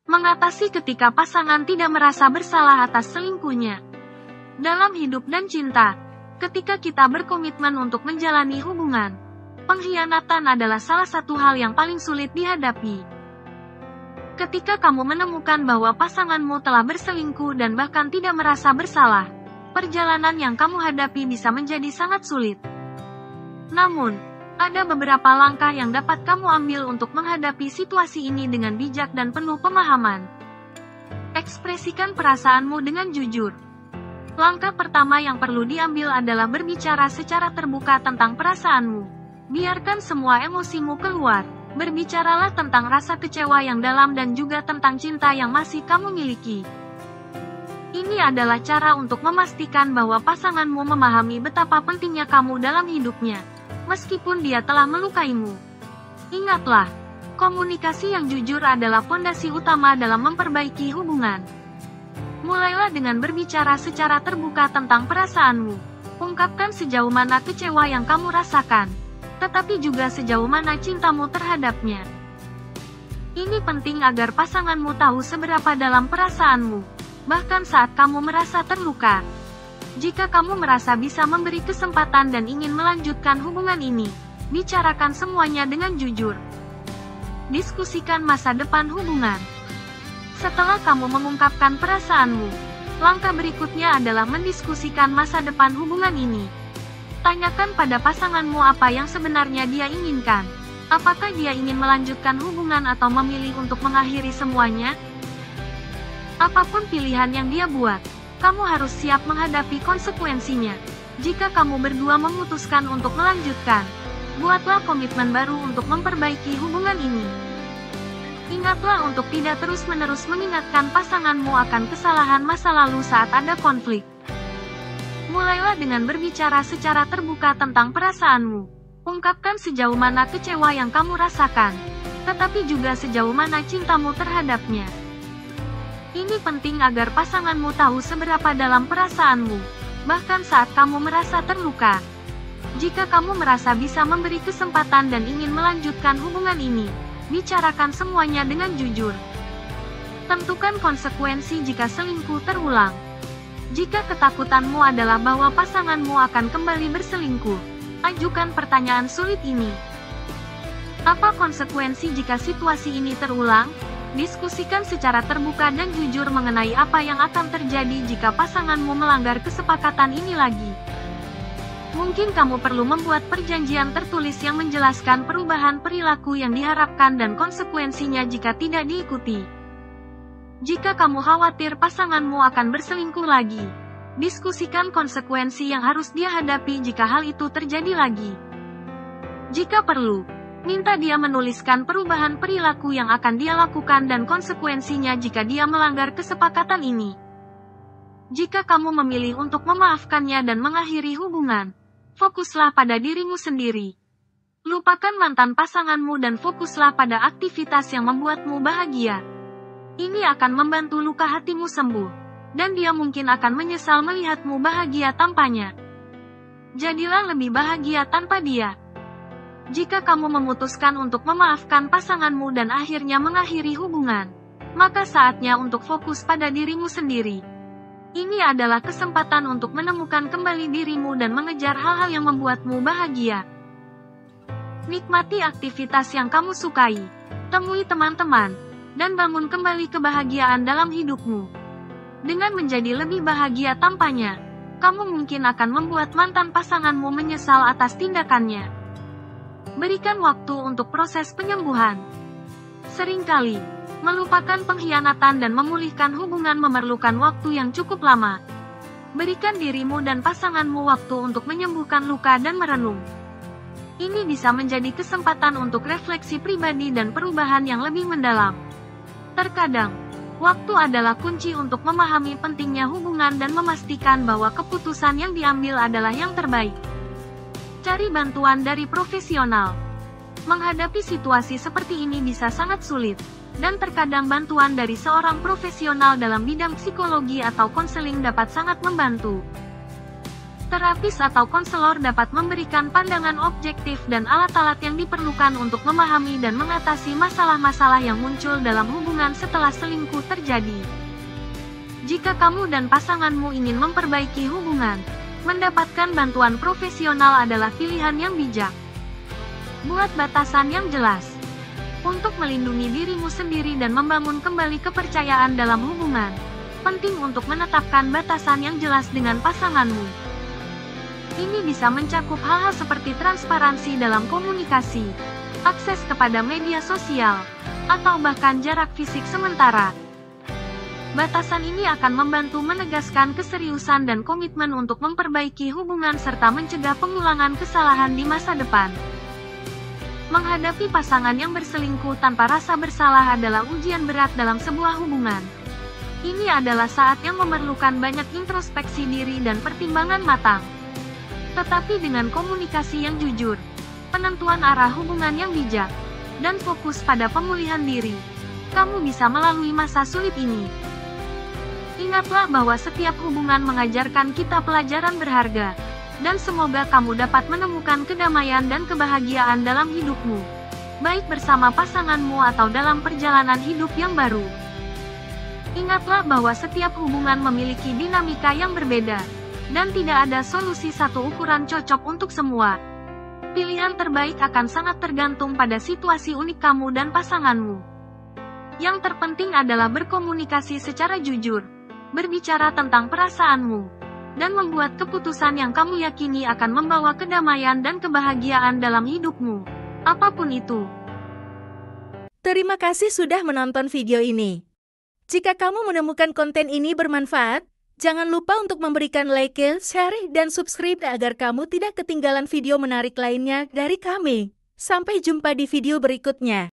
Mengatasi ketika pasangan tidak merasa bersalah atas selingkuhnya. Dalam hidup dan cinta, ketika kita berkomitmen untuk menjalani hubungan, pengkhianatan adalah salah satu hal yang paling sulit dihadapi. Ketika kamu menemukan bahwa pasanganmu telah berselingkuh dan bahkan tidak merasa bersalah, perjalanan yang kamu hadapi bisa menjadi sangat sulit. Namun, ada beberapa langkah yang dapat kamu ambil untuk menghadapi situasi ini dengan bijak dan penuh pemahaman. Ekspresikan perasaanmu dengan jujur. Langkah pertama yang perlu diambil adalah berbicara secara terbuka tentang perasaanmu. Biarkan semua emosimu keluar. Berbicaralah tentang rasa kecewa yang dalam dan juga tentang cinta yang masih kamu miliki. Ini adalah cara untuk memastikan bahwa pasanganmu memahami betapa pentingnya kamu dalam hidupnya, meskipun dia telah melukaimu. Ingatlah, komunikasi yang jujur adalah fondasi utama dalam memperbaiki hubungan. Mulailah dengan berbicara secara terbuka tentang perasaanmu. Ungkapkan sejauh mana kecewa yang kamu rasakan, tetapi juga sejauh mana cintamu terhadapnya. Ini penting agar pasanganmu tahu seberapa dalam perasaanmu, bahkan saat kamu merasa terluka. Jika kamu merasa bisa memberi kesempatan dan ingin melanjutkan hubungan ini, bicarakan semuanya dengan jujur. Diskusikan masa depan hubungan. Setelah kamu mengungkapkan perasaanmu, langkah berikutnya adalah mendiskusikan masa depan hubungan ini. Tanyakan pada pasanganmu apa yang sebenarnya dia inginkan. Apakah dia ingin melanjutkan hubungan atau memilih untuk mengakhiri semuanya? Apapun pilihan yang dia buat, kamu harus siap menghadapi konsekuensinya. Jika kamu berdua memutuskan untuk melanjutkan, buatlah komitmen baru untuk memperbaiki hubungan ini. Ingatlah untuk tidak terus-menerus mengingatkan pasanganmu akan kesalahan masa lalu saat ada konflik. Mulailah dengan berbicara secara terbuka tentang perasaanmu. Ungkapkan sejauh mana kecewa yang kamu rasakan, tetapi juga sejauh mana cintamu terhadapnya. Ini penting agar pasanganmu tahu seberapa dalam perasaanmu, bahkan saat kamu merasa terluka. Jika kamu merasa bisa memberi kesempatan dan ingin melanjutkan hubungan ini, bicarakan semuanya dengan jujur. Tentukan konsekuensi jika selingkuh terulang. Jika ketakutanmu adalah bahwa pasanganmu akan kembali berselingkuh, ajukan pertanyaan sulit ini. Apa konsekuensi jika situasi ini terulang? Diskusikan secara terbuka dan jujur mengenai apa yang akan terjadi jika pasanganmu melanggar kesepakatan ini lagi. Mungkin kamu perlu membuat perjanjian tertulis yang menjelaskan perubahan perilaku yang diharapkan dan konsekuensinya jika tidak diikuti. Jika kamu khawatir pasanganmu akan berselingkuh lagi, diskusikan konsekuensi yang harus dia hadapi jika hal itu terjadi lagi. Jika perlu, minta dia menuliskan perubahan perilaku yang akan dia lakukan dan konsekuensinya jika dia melanggar kesepakatan ini. Jika kamu memilih untuk memaafkannya dan mengakhiri hubungan, fokuslah pada dirimu sendiri. Lupakan mantan pasanganmu dan fokuslah pada aktivitas yang membuatmu bahagia. Ini akan membantu luka hatimu sembuh, dan dia mungkin akan menyesal melihatmu bahagia tanpanya. Jadilah lebih bahagia tanpa dia. Jika kamu memutuskan untuk memaafkan pasanganmu dan akhirnya mengakhiri hubungan, maka saatnya untuk fokus pada dirimu sendiri. Ini adalah kesempatan untuk menemukan kembali dirimu dan mengejar hal-hal yang membuatmu bahagia. Nikmati aktivitas yang kamu sukai, temui teman-teman, dan bangun kembali kebahagiaan dalam hidupmu. Dengan menjadi lebih bahagia tanpanya, kamu mungkin akan membuat mantan pasanganmu menyesal atas tindakannya. Berikan waktu untuk proses penyembuhan. Seringkali, melupakan pengkhianatan dan memulihkan hubungan memerlukan waktu yang cukup lama. Berikan dirimu dan pasanganmu waktu untuk menyembuhkan luka dan merenung. Ini bisa menjadi kesempatan untuk refleksi pribadi dan perubahan yang lebih mendalam. Terkadang, waktu adalah kunci untuk memahami pentingnya hubungan dan memastikan bahwa keputusan yang diambil adalah yang terbaik. Cari bantuan dari profesional. Menghadapi situasi seperti ini bisa sangat sulit, dan terkadang bantuan dari seorang profesional dalam bidang psikologi atau konseling dapat sangat membantu. Terapis atau konselor dapat memberikan pandangan objektif dan alat-alat yang diperlukan untuk memahami dan mengatasi masalah-masalah yang muncul dalam hubungan setelah selingkuh terjadi. Jika kamu dan pasanganmu ingin memperbaiki hubungan, mendapatkan bantuan profesional adalah pilihan yang bijak. Buat batasan yang jelas. Untuk melindungi dirimu sendiri dan membangun kembali kepercayaan dalam hubungan, penting untuk menetapkan batasan yang jelas dengan pasanganmu. Ini bisa mencakup hal-hal seperti transparansi dalam komunikasi, akses kepada media sosial, atau bahkan jarak fisik sementara. Batasan ini akan membantu menegaskan keseriusan dan komitmen untuk memperbaiki hubungan serta mencegah pengulangan kesalahan di masa depan. Menghadapi pasangan yang berselingkuh tanpa rasa bersalah adalah ujian berat dalam sebuah hubungan. Ini adalah saat yang memerlukan banyak introspeksi diri dan pertimbangan matang. Tetapi dengan komunikasi yang jujur, penentuan arah hubungan yang bijak, dan fokus pada pemulihan diri, kamu bisa melalui masa sulit ini. Ingatlah bahwa setiap hubungan mengajarkan kita pelajaran berharga, dan semoga kamu dapat menemukan kedamaian dan kebahagiaan dalam hidupmu, baik bersama pasanganmu atau dalam perjalanan hidup yang baru. Ingatlah bahwa setiap hubungan memiliki dinamika yang berbeda, dan tidak ada solusi satu ukuran cocok untuk semua. Pilihan terbaik akan sangat tergantung pada situasi unik kamu dan pasanganmu. Yang terpenting adalah berkomunikasi secara jujur, berbicara tentang perasaanmu, dan membuat keputusan yang kamu yakini akan membawa kedamaian dan kebahagiaan dalam hidupmu, apapun itu. Terima kasih sudah menonton video ini. Jika kamu menemukan konten ini bermanfaat, jangan lupa untuk memberikan like, share, dan subscribe agar kamu tidak ketinggalan video menarik lainnya dari kami. Sampai jumpa di video berikutnya.